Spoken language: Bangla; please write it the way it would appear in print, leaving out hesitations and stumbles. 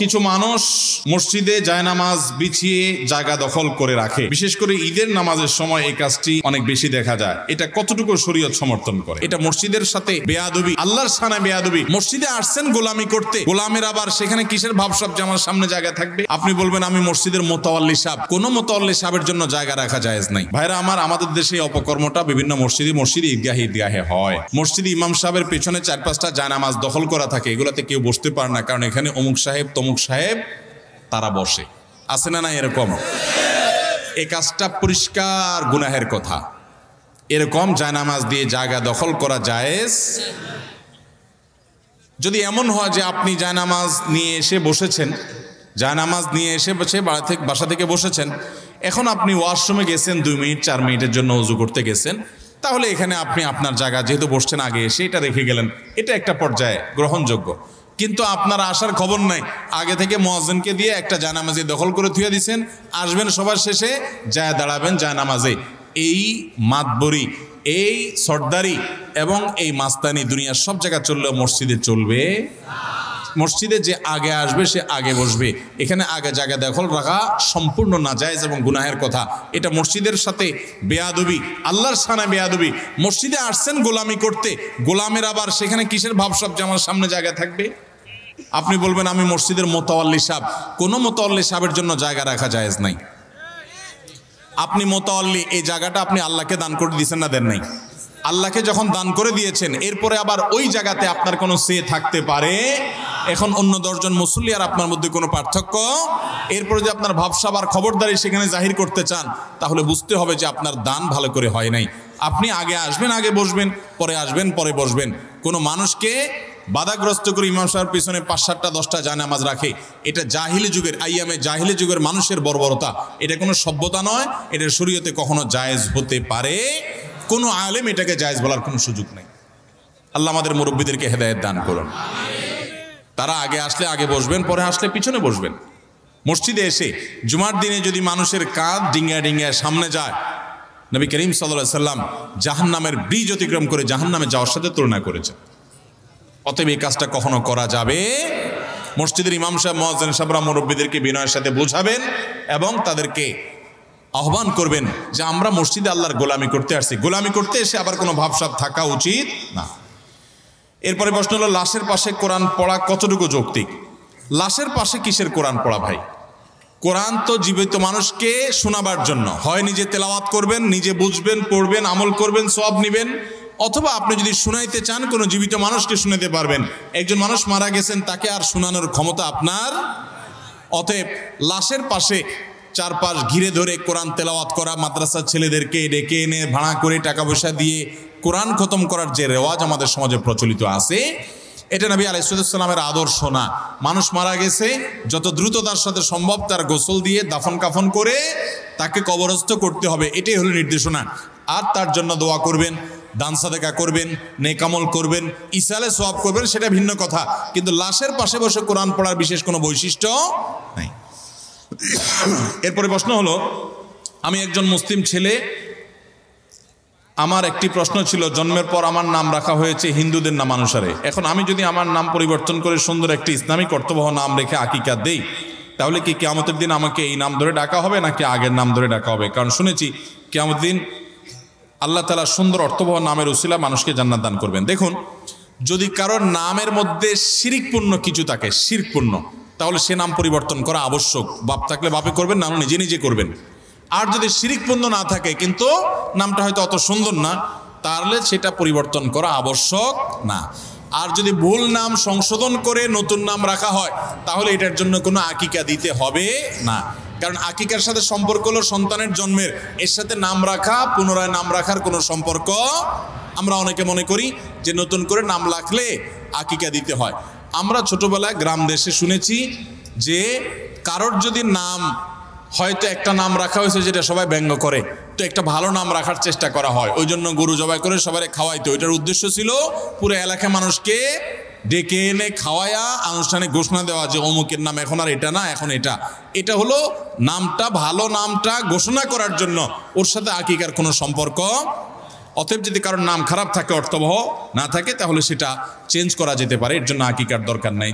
কিছু মানুষ মসজিদে জায়নামাজ বিছিয়ে জায়গা দখল করে রাখে, বিশেষ করে ঈদের নামাজের সময় এই কাজটি অনেক বেশি দেখা যায়। এটা কতটুকু শরীয়ত সমর্থন করে? এটা মসজিদের সাথে বেয়াদবি, আল্লাহর সানে বেয়াদবি। মসজিদে আসছেন গোলামি করতে, গোলামের আবার সেখানে কিসের ভাবসাব যে আমার সামনে জায়গা থাকবে? আপনি বলবেন আমি মসজিদের মোতাওয়াল্লি সাহেব। কোন মোতাওয়াল্লি সাহেবের জন্য জায়গা রাখা জায়েজ নাই। ভাইরা আমার, আমাদের দেশে অপকর্মটা বিভিন্ন মসজিদে ঈদগাহে হয়। মসজিদে ইমাম সাহেবের পেছনে 4-5টা জায়নামাজ দখল করা থাকে, এগুলাতে কেউ বসতে পারে না, কারণ এখানে অমুক সাহেব তমুক সাহেব তারা বসে। আছে না এরকম? এই কাজটা পরিষ্কার গুনাহের কথা। এরকম জায়নামাজ দিয়ে জায়গা দখল করা জায়েজ। যদি এমন হয় যে আপনি জায়নামাজ নিয়ে এসে বসেছেন, জায়নামাজ নিয়ে এসে বাসা থেকে বসেছেন, এখন আপনি ওয়াশরুমে গেছেন 2 মিনিট 4 মিনিটের জন্য ওযু করতে গেছেন, তাহলে এখানে আপনি আপনার জায়গা যেহেতু বসছেন আগে এসে এটা রেখে গেলেন, এটা একটা পর্যায়ে গ্রহণযোগ্য। কিন্তু আপনার আসার খবর নাই, আগে থেকে মুয়াজ্জিনকে দিয়ে একটা জায়নামাজি দখল করে থুয়ে দিয়েছেন, আসবেন সবার শেষে যায় দাঁড়াবেন জায়নামাজে। এই মাতবরি, এই সর্দারি এবং এই মাস্তানি দুনিয়ার সব জায়গা চললেও মসজিদে চলবে। মসজিদে যে আগে আসবে সে আগে বসবে। এখানে আগে জায়গা দখল রাখা সম্পূর্ণ নাজায়েজ এবং গুনাহের কথা। এটা মসজিদের সাথে বেয়াদবি, আল্লাহর সানে বেয়াদবি। মসজিদে আসছেন গোলামি করতে, গোলামের আবার সেখানে কিসের ভাবসাব যে আমার সামনে জায়গা থাকবে? আপনি বলবেন আমি মসজিদের মোতাওয়াল্লি সাহেব। কোন মোতাওয়াল্লি সাহেবের জন্য জায়গা রাখা জায়েজ নাই। আপনি মোতাওয়াল্লি, এই জায়গাটা আপনি আল্লাহকে দান করে দিয়েছেন না দেন নাই? আল্লাহকে যখন দান করে দিয়েছেন, এরপরে আবার ওই জায়গাতে আপনার কোনো সে থাকতে পারে? এখন অন্য 10 জন মুসল্লি আর আপনার মধ্যে কোনো পার্থক্য? এরপরে যদি আপনার ভাবসাব আর খবরদারি সেখানে জাহির করতে চান, তাহলে বুঝতে হবে যে আপনার দান ভালো করে হয় নাই। আপনি আগে আসবেন, আগে বসবেন, পরে আসবেন, পরে বসবেন। কোনো মানুষকে বাধাগ্রস্ত করে ইমাম সাহেবের পিছনে 5-7টা 10টা জায়নামাজ রাখে, এটা জাহিলি যুগের, আইয়ামে জাহিলি যুগের মানুষের বর্বরতা। এটা কোনো সভ্যতা নয়, এটা শরীয়তে কখনো জায়েজ হতে পারে। কোনো আলেম এটাকে জায়েজ বলার কোনো সুযোগ নেই। আল্লাহ আমাদের মুরব্বীদেরকে হেদায়েত দান করুন। তারা আগে আসলে আগে বসবেন, পরে আসলে পিছনে বসবেন। মসজিদে এসে জুমার দিনে যদি মানুষের কাঁধ ডিঙ্গায় সামনে যায়, নবী করিম সাল্লাল্লাহু আলাইহি সাল্লাম জাহান্নামের ব্রিজ অতিক্রম করে জাহান্নামে যাওয়ার সাথে তুলনা করেছেন। অতএব এই কাজটা কখনো করা যাবে? মসজিদের ইমাম সাহেব, মুয়াজ্জিন সাহেবরা মুরব্বীদেরকে বিনয়ের সাথে বোঝাবেন এবং তাদেরকে আহ্বান করবেন যে আমরা মসজিদে আল্লাহর গোলামি করতে আসছি, গোলামি করতে এসে আবার কোনো ভাবসাব থাকা উচিত না। এরপরে প্রশ্ন হলো, লাশের পাশে কোরআন পড়া কতটুকু যৌক্তিক? লাশের পাশে কিসের কোরআন পড়া ভাই? কোরআন তো জীবিত মানুষকে শোনাবার জন্য, হয় নিজে তেলাওয়াত করবেন, নিজে বুঝবেন, পড়বেন, আমল করবেন, সওয়াব নেবেন, অথবা আপনি যদি শুনাইতে চান কোনো জীবিত মানুষকে শুনাতে পারবেন। একজন মানুষ মারা গেছেন, তাকে আর শোনানোর ক্ষমতা আপনার। অতএব লাশের পাশে 4-5 ঘিরে ধরে কোরআন তেলাওয়াত করা, মাদ্রাসার ছেলেদেরকে ডেকে এনে ভাড়া করে টাকা পয়সা দিয়ে কোরআন খতম করার যে রেওয়াজ আমাদের সমাজে প্রচলিত আছে, এটা নবী আলাইহিস সালামের আদর্শ না। মানুষ মারা গেছে, যত দ্রুততার সাথে সম্ভব তার গোসল দিয়ে দাফন কাফন করে তাকে কবরস্থ করতে হবে, এটাই হলো নির্দেশনা। আর তার জন্য দোয়া করবেন, দান সাদেকা করবেন, নেক আমল করবেন, ইসালে সওয়াব করবেন, সেটা ভিন্ন কথা। কিন্তু লাশের পাশে বসে কোরআন পড়ার বিশেষ কোনো বৈশিষ্ট্য নাই। এরপরে প্রশ্ন হলো, আমি একজন মুসলিম ছেলে, আমার একটি প্রশ্ন ছিল, জন্মের পর আমার নাম রাখা হয়েছে হিন্দুদের নাম অনুসারে। এখন আমি যদি আমার নাম পরিবর্তন করে সুন্দর একটি ইসলামিক অর্থবহ নাম রেখে আকিকা দেই, তাহলে কি কিয়ামতের দিন আমাকে এই নাম ধরে ডাকা হবে নাকি আগের নাম ধরে ডাকা হবে? কারণ শুনেছি কিয়ামতের দিন আল্লাহ তাআলা সুন্দর অর্থবহ নামের উসিলা মানুষকে জান্নাত দান করবেন। দেখুন, যদি কারোর নামের মধ্যে শিরকপূর্ণ কিছু থাকে, শিরকপূর্ণ, তাহলে সে নাম পরিবর্তন করা আবশ্যক। বাপ থাকলে বাপে করবেন, না নিজে নিজে করবেন। আর যদি শিরকপূর্ণ না থাকে কিন্তু নামটা হয়তো অত সুন্দর না, তাহলে সেটা পরিবর্তন করা আবশ্যক না। আর যদি ভুল নাম সংশোধন করে নতুন নাম রাখা হয়, তাহলে এটার জন্য কোনো আকিকা দিতে হবে না। কারণ আকিকার সাথে সম্পর্ক হলো সন্তানের জন্মের, এর সাথে নাম রাখা, পুনরায় নাম রাখার কোনো সম্পর্ক। আমরা অনেকে মনে করি যে নতুন করে নাম রাখলে আকিকা দিতে হয়। আমরা ছোটবেলায় গ্রাম দেশে শুনেছি যে কারোর যদি নাম, হয়তো একটা নাম রাখা হয়েছে যেটা সবাই ব্যঙ্গ করে, তো একটা ভালো নাম রাখার চেষ্টা করা হয়, ওই জন্য গরু জবাই করে সবাই খাওয়াইতো। এটার উদ্দেশ্য ছিল পুরো এলাকার মানুষকে ডেকে এনে খাওয়ায়া আনুষ্ঠানিক ঘোষণা দেওয়া যে অমুকের নাম এখন আর এটা না, এখন এটা। এটা হলো নামটা, ভালো নামটা ঘোষণা করার জন্য, ওর সাথে আকিকার কোনো সম্পর্ক। অতএব যদি কারোর নাম খারাপ থাকে, অর্থবহ না থাকে, তাহলে সেটা চেঞ্জ করা যেতে পারে, এর জন্য আকিকার দরকার নাই।